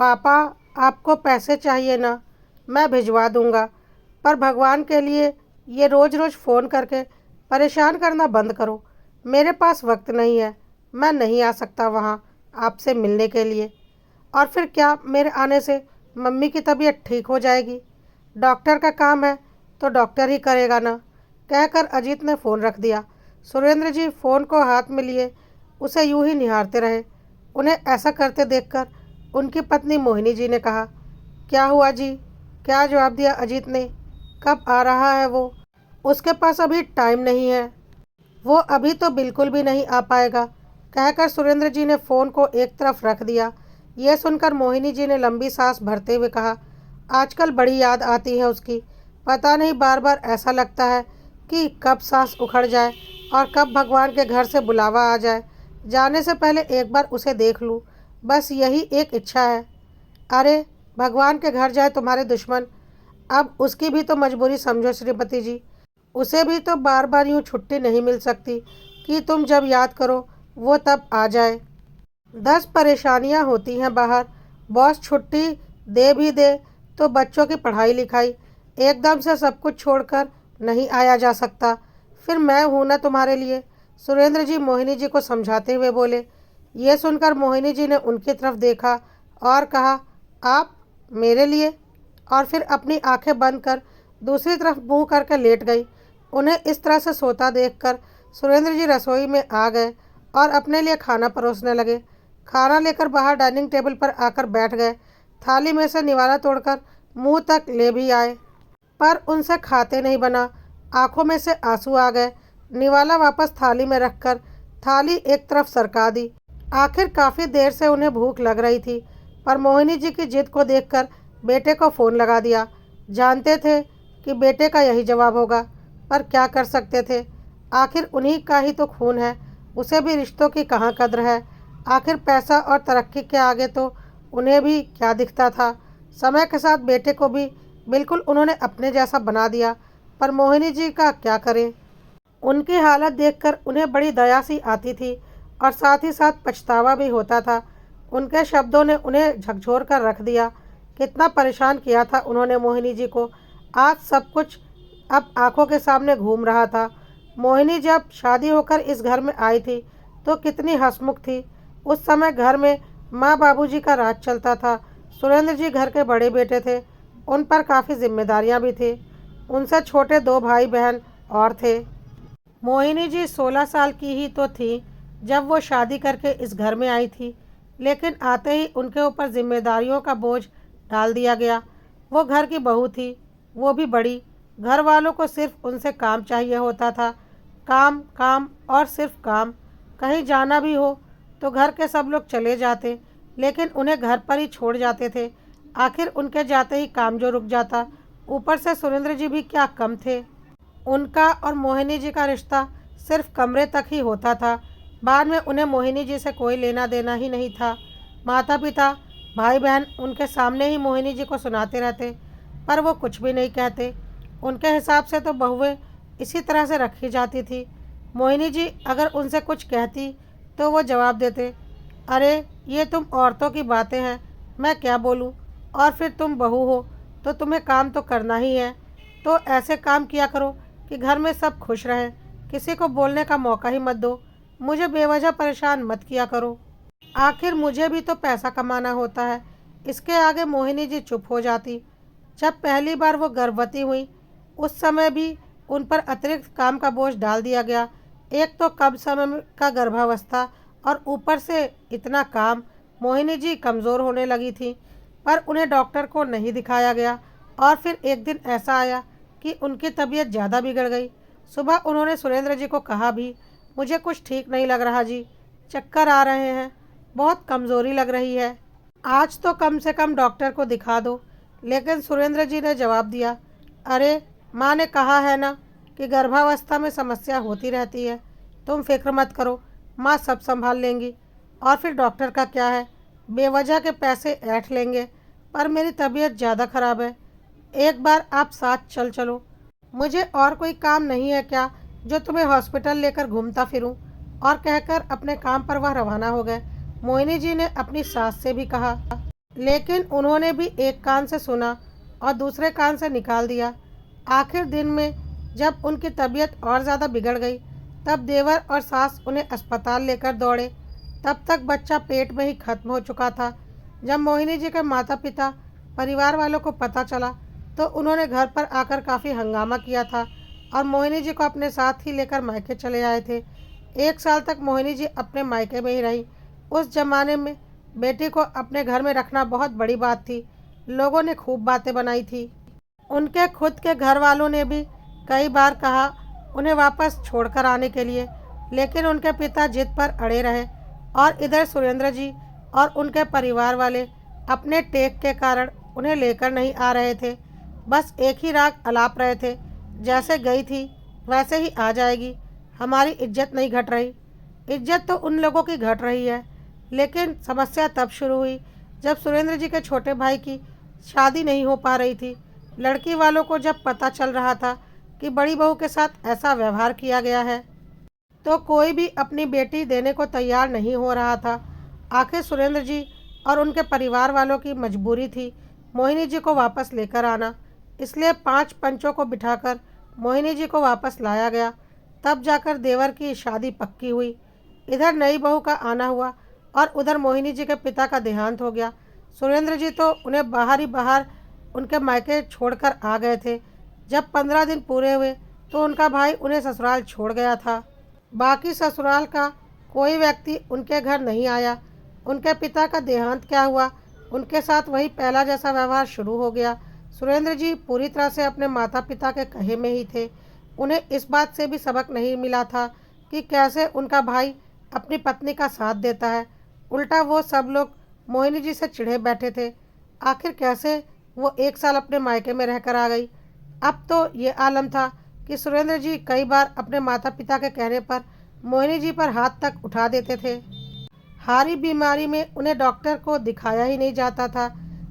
पापा, आपको पैसे चाहिए ना? मैं भिजवा दूंगा, पर भगवान के लिए ये रोज़ रोज़ फ़ोन करके परेशान करना बंद करो। मेरे पास वक्त नहीं है, मैं नहीं आ सकता वहाँ आपसे मिलने के लिए। और फिर क्या मेरे आने से मम्मी की तबीयत ठीक हो जाएगी? डॉक्टर का काम है तो डॉक्टर ही करेगा ना। कहकर अजीत ने फ़ोन रख दिया। सुरेंद्र जी फ़ोन को हाथ में लिए उसे यूं ही निहारते रहे। उन्हें ऐसा करते देखकर उनकी पत्नी मोहिनी जी ने कहा, क्या हुआ जी? क्या जवाब दिया अजीत ने? कब आ रहा है वो? उसके पास अभी टाइम नहीं है, वो अभी तो बिल्कुल भी नहीं आ पाएगा। कहकर सुरेंद्र जी ने फ़ोन को एक तरफ रख दिया। यह सुनकर मोहिनी जी ने लंबी सांस भरते हुए कहा, आजकल बड़ी याद आती है उसकी। पता नहीं बार बार ऐसा लगता है कि कब सांस उखड़ जाए और कब भगवान के घर से बुलावा आ जाए। जाने से पहले एक बार उसे देख लूँ, बस यही एक इच्छा है। अरे, भगवान के घर जाए तुम्हारे दुश्मन, अब उसकी भी तो मजबूरी समझो श्रीमती जी। उसे भी तो बार बार यूँ छुट्टी नहीं मिल सकती कि तुम जब याद करो वो तब आ जाए। 10 परेशानियां होती हैं बाहर। बॉस छुट्टी दे भी दे तो बच्चों की पढ़ाई लिखाई, एकदम से सब कुछ छोड़कर नहीं आया जा सकता। फिर मैं हूं ना तुम्हारे लिए। सुरेंद्र जी मोहिनी जी को समझाते हुए बोले। ये सुनकर मोहिनी जी ने उनकी तरफ देखा और कहा, आप मेरे लिए? और फिर अपनी आंखें बंद कर दूसरी तरफ मुंह करके लेट गई। उन्हें इस तरह से सोता देखकर सुरेंद्र जी रसोई में आ गए और अपने लिए खाना परोसने लगे। खाना लेकर बाहर डाइनिंग टेबल पर आकर बैठ गए। थाली में से निवाला तोड़कर मुंह तक ले भी आए, पर उनसे खाते नहीं बना। आंखों में से आंसू आ गए। निवाला वापस थाली में रखकर थाली एक तरफ सरका दी। आखिर काफ़ी देर से उन्हें भूख लग रही थी, पर मोहिनी जी की जिद को देखकर बेटे को फ़ोन लगा दिया। जानते थे कि बेटे का यही जवाब होगा, पर क्या कर सकते थे? आखिर उन्हीं का ही तो खून है, उसे भी रिश्तों की कहाँ कद्र है। आखिर पैसा और तरक्की के आगे तो उन्हें भी क्या दिखता था। समय के साथ बेटे को भी बिल्कुल उन्होंने अपने जैसा बना दिया, पर मोहिनी जी का क्या करें? उनकी हालत देखकर उन्हें बड़ी दया सी आती थी और साथ ही साथ पछतावा भी होता था। उनके शब्दों ने उन्हें झकझोर कर रख दिया। कितना परेशान किया था उन्होंने मोहिनी जी को। आज सब कुछ अब आंखों के सामने घूम रहा था। मोहिनी जब शादी होकर इस घर में आई थी तो कितनी हंसमुख थी। उस समय घर में माँ बाबूजी का राज चलता था। सुरेंद्र जी घर के बड़े बेटे थे, उन पर काफ़ी जिम्मेदारियां भी थी। उनसे छोटे 2 भाई बहन और थे। मोहिनी जी 16 साल की ही तो थी जब वो शादी करके इस घर में आई थी, लेकिन आते ही उनके ऊपर जिम्मेदारियों का बोझ डाल दिया गया। वो घर की बहू थी, वो भी बड़ी। घर वालों को सिर्फ उनसे काम चाहिए होता था, काम काम और सिर्फ काम। कहीं जाना भी हो तो घर के सब लोग चले जाते, लेकिन उन्हें घर पर ही छोड़ जाते थे। आखिर उनके जाते ही काम जो रुक जाता। ऊपर से सुरेंद्र जी भी क्या कम थे। उनका और मोहिनी जी का रिश्ता सिर्फ कमरे तक ही होता था। बाद में उन्हें मोहिनी जी से कोई लेना देना ही नहीं था। माता पिता भाई बहन उनके सामने ही मोहिनी जी को सुनाते रहते, पर वो कुछ भी नहीं कहते। उनके हिसाब से तो बहुएं इसी तरह से रखी जाती थी। मोहिनी जी अगर उनसे कुछ कहती तो वो जवाब देते, अरे ये तुम औरतों की बातें हैं, मैं क्या बोलूँ। और फिर तुम बहू हो तो तुम्हें काम तो करना ही है, तो ऐसे काम किया करो कि घर में सब खुश रहें। किसी को बोलने का मौका ही मत दो। मुझे बेवजह परेशान मत किया करो। आखिर मुझे भी तो पैसा कमाना होता है। इसके आगे मोहिनी जी चुप हो जाती। जब पहली बार वो गर्भवती हुई उस समय भी उन पर अतिरिक्त काम का बोझ डाल दिया गया। एक तो कम समय का गर्भावस्था और ऊपर से इतना काम। मोहिनी जी कमज़ोर होने लगी थी, पर उन्हें डॉक्टर को नहीं दिखाया गया। और फिर एक दिन ऐसा आया कि उनकी तबीयत ज़्यादा बिगड़ गई। सुबह उन्होंने सुरेंद्र जी को कहा भी, मुझे कुछ ठीक नहीं लग रहा जी, चक्कर आ रहे हैं, बहुत कमज़ोरी लग रही है, आज तो कम से कम डॉक्टर को दिखा दो। लेकिन सुरेंद्र जी ने जवाब दिया, अरे माँ ने कहा है ना कि गर्भावस्था में समस्या होती रहती है, तुम फिक्र मत करो, माँ सब संभाल लेंगी। और फिर डॉक्टर का क्या है, बेवजह के पैसे ऐंठ लेंगे, पर मेरी तबीयत ज़्यादा ख़राब है, एक बार आप साथ चल चलो। मुझे और कोई काम नहीं है क्या जो तुम्हें हॉस्पिटल लेकर घूमता फिरूं। और कहकर अपने काम पर वह रवाना हो गए। मोहिनी जी ने अपनी सास से भी कहा, लेकिन उन्होंने भी एक कान से सुना और दूसरे कान से निकाल दिया। आखिर दिन में जब उनकी तबीयत और ज़्यादा बिगड़ गई, तब देवर और सास उन्हें अस्पताल लेकर दौड़े। तब तक बच्चा पेट में ही खत्म हो चुका था। जब मोहिनी जी के माता पिता परिवार वालों को पता चला, तो उन्होंने घर पर आकर काफ़ी हंगामा किया था और मोहिनी जी को अपने साथ ही लेकर मायके चले आए थे। 1 साल तक मोहिनी जी अपने मायके में ही रही। उस जमाने में बेटी को अपने घर में रखना बहुत बड़ी बात थी। लोगों ने खूब बातें बनाई थी। उनके खुद के घर वालों ने भी कई बार कहा उन्हें वापस छोड़कर आने के लिए, लेकिन उनके पिता जिद पर अड़े रहे और इधर सुरेंद्र जी और उनके परिवार वाले अपने टेक के कारण उन्हें लेकर नहीं आ रहे थे। बस एक ही राग अलाप रहे थे, जैसे गई थी वैसे ही आ जाएगी, हमारी इज्जत नहीं घट रही। इज्जत तो उन लोगों की घट रही है। लेकिन समस्या तब शुरू हुई जब सुरेंद्र जी के छोटे भाई की शादी नहीं हो पा रही थी। लड़की वालों को जब पता चल रहा था कि बड़ी बहू के साथ ऐसा व्यवहार किया गया है, तो कोई भी अपनी बेटी देने को तैयार नहीं हो रहा था। आखिर सुरेंद्र जी और उनके परिवार वालों की मजबूरी थी मोहिनी जी को वापस लेकर आना। इसलिए 5 पंचों को बिठाकर मोहिनी जी को वापस लाया गया। तब जाकर देवर की शादी पक्की हुई। इधर नई बहू का आना हुआ और उधर मोहिनी जी के पिता का देहांत हो गया। सुरेंद्र जी तो उन्हें बाहर ही बाहर उनके मायके छोड़कर आ गए थे। जब 15 दिन पूरे हुए तो उनका भाई उन्हें ससुराल छोड़ गया था। बाकी ससुराल का कोई व्यक्ति उनके घर नहीं आया। उनके पिता का देहांत क्या हुआ, उनके साथ वही पहला जैसा व्यवहार शुरू हो गया। सुरेंद्र जी पूरी तरह से अपने माता पिता के कहे में ही थे। उन्हें इस बात से भी सबक नहीं मिला था कि कैसे उनका भाई अपनी पत्नी का साथ देता है। उल्टा वो सब लोग मोहिनी जी से चिढ़े बैठे थे। आखिर कैसे वो 1 साल अपने मायके में रहकर आ गई। अब तो ये आलम था कि सुरेंद्र जी कई बार अपने माता पिता के कहने पर मोहिनी जी पर हाथ तक उठा देते थे। हारी बीमारी में उन्हें डॉक्टर को दिखाया ही नहीं जाता था।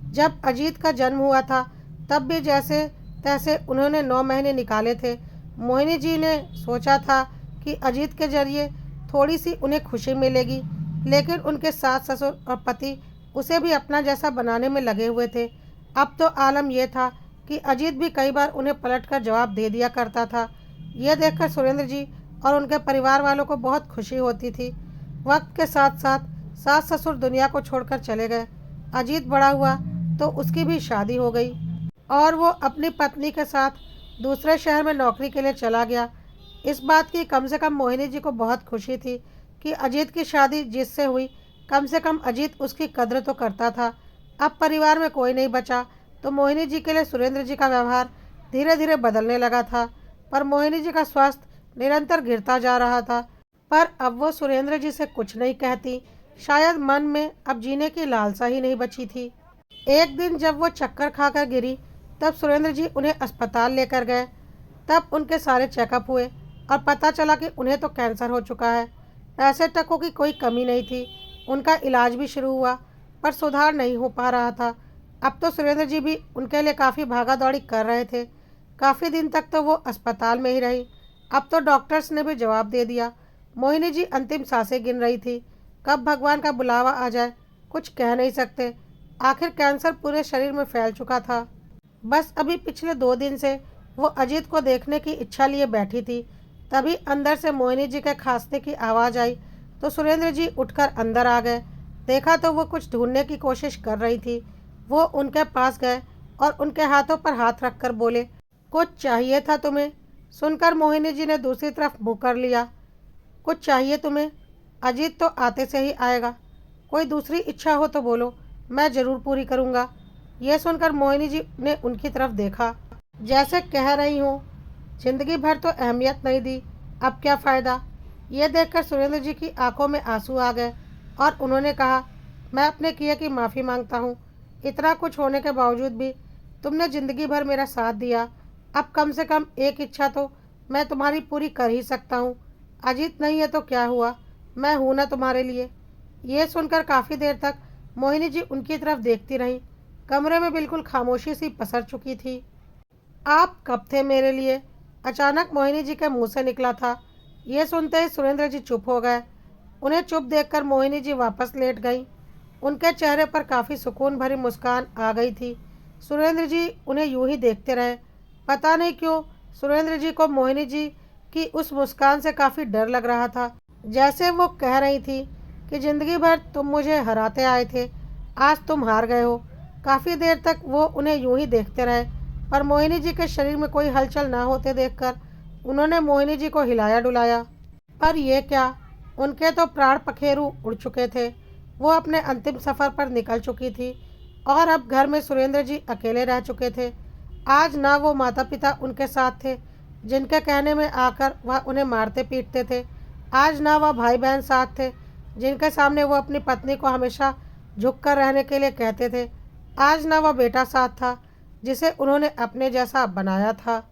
जब अजीत का जन्म हुआ था तब भी जैसे तैसे उन्होंने 9 महीने निकाले थे। मोहिनी जी ने सोचा था कि अजीत के जरिए थोड़ी सी उन्हें खुशी मिलेगी, लेकिन उनके सास ससुर और पति उसे भी अपना जैसा बनाने में लगे हुए थे। अब तो आलम यह था कि अजीत भी कई बार उन्हें पलटकर जवाब दे दिया करता था। यह देखकर सुरेंद्र जी और उनके परिवार वालों को बहुत खुशी होती थी। वक्त के साथ साथ सास ससुर दुनिया को छोड़कर चले गए। अजीत बड़ा हुआ तो उसकी भी शादी हो गई और वो अपनी पत्नी के साथ दूसरे शहर में नौकरी के लिए चला गया। इस बात की कम से कम मोहिनी जी को बहुत खुशी थी कि अजीत की शादी जिससे हुई, कम से कम अजीत उसकी कद्र तो करता था। अब परिवार में कोई नहीं बचा तो मोहिनी जी के लिए सुरेंद्र जी का व्यवहार धीरे धीरे बदलने लगा था। पर मोहिनी जी का स्वास्थ्य निरंतर गिरता जा रहा था। पर अब वो सुरेंद्र जी से कुछ नहीं कहती। शायद मन में अब जीने की लालसा ही नहीं बची थी। एक दिन जब वो चक्कर खाकर गिरी, तब सुरेंद्र जी उन्हें अस्पताल लेकर गए। तब उनके सारे चेकअप हुए और पता चला कि उन्हें तो कैंसर हो चुका है। पैसे टकों की कोई कमी नहीं थी। उनका इलाज भी शुरू हुआ, पर सुधार नहीं हो पा रहा था। अब तो सुरेंद्र जी भी उनके लिए काफ़ी भागा दौड़ी कर रहे थे। काफ़ी दिन तक तो वो अस्पताल में ही रही। अब तो डॉक्टर्स ने भी जवाब दे दिया। मोहिनी जी अंतिम सांसें गिन रही थी। कब भगवान का बुलावा आ जाए कुछ कह नहीं सकते। आखिर कैंसर पूरे शरीर में फैल चुका था। बस अभी पिछले 2 दिन से वो अजीत को देखने की इच्छा लिए बैठी थी। तभी अंदर से मोहिनी जी के खांसने की आवाज़ आई तो सुरेंद्र जी उठकर अंदर आ गए। देखा तो वो कुछ ढूंढने की कोशिश कर रही थी। वो उनके पास गए और उनके हाथों पर हाथ रखकर बोले, कुछ चाहिए था तुम्हें? सुनकर मोहिनी जी ने दूसरी तरफ मुँह कर लिया। कुछ चाहिए तुम्हें? अजीत तो आते से ही आएगा। कोई दूसरी इच्छा हो तो बोलो, मैं ज़रूर पूरी करूँगा। यह सुनकर मोहिनी जी ने उनकी तरफ देखा, जैसे कह रही हूँ जिंदगी भर तो अहमियत नहीं दी, अब क्या फ़ायदा। ये देखकर सुरेंद्र जी की आंखों में आंसू आ गए और उन्होंने कहा, मैं अपने किए की माफ़ी मांगता हूँ। इतना कुछ होने के बावजूद भी तुमने ज़िंदगी भर मेरा साथ दिया। अब कम से कम एक इच्छा तो मैं तुम्हारी पूरी कर ही सकता हूँ। अजीत नहीं है तो क्या हुआ, मैं हूँ ना तुम्हारे लिए। ये सुनकर काफ़ी देर तक मोहिनी जी उनकी तरफ देखती रहीं। कमरे में बिल्कुल खामोशी सी पसर चुकी थी। आप कब थे मेरे लिए? अचानक मोहिनी जी के मुंह से निकला था। ये सुनते ही सुरेंद्र जी चुप हो गए। उन्हें चुप देखकर मोहिनी जी वापस लेट गईं। उनके चेहरे पर काफ़ी सुकून भरी मुस्कान आ गई थी। सुरेंद्र जी उन्हें यूं ही देखते रहे। पता नहीं क्यों सुरेंद्र जी को मोहिनी जी की उस मुस्कान से काफ़ी डर लग रहा था। जैसे वो कह रही थी कि जिंदगी भर तुम मुझे हराते आए थे, आज तुम हार गए हो। काफ़ी देर तक वो उन्हें यूं ही देखते रहे, पर मोहिनी जी के शरीर में कोई हलचल न होते देखकर उन्होंने मोहिनी जी को हिलाया डुलाया। पर यह क्या, उनके तो प्राण पखेरु उड़ चुके थे। वो अपने अंतिम सफ़र पर निकल चुकी थी और अब घर में सुरेंद्र जी अकेले रह चुके थे। आज ना वो माता पिता उनके साथ थे जिनके कहने में आकर वह उन्हें मारते पीटते थे। आज ना वह भाई बहन साथ थे जिनके सामने वो अपनी पत्नी को हमेशा झुक कर रहने के लिए कहते थे। आज ना वह बेटा साथ था जिसे उन्होंने अपने जैसा बनाया था।